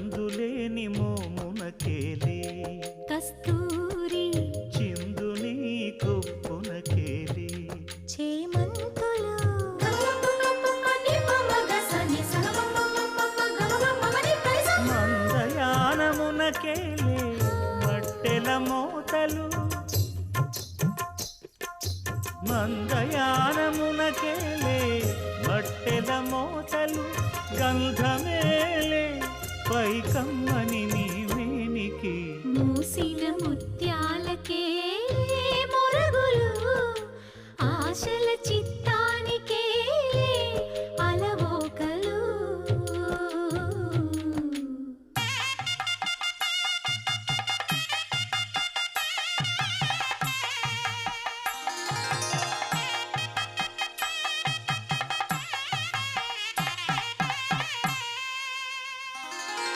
కందులేని మోమునకేలే కస్తూరి చిందుని కొప్పునకేలే చేమంతులు మందయానమునకేలే మట్టెల మోతలు మందయానమునకేలే మట్టెల మోతలు గంధమేలే పైకమ్మని నీవేనికి మూసిన ముత్యాలకే మొరగులు ఆశల చిత్త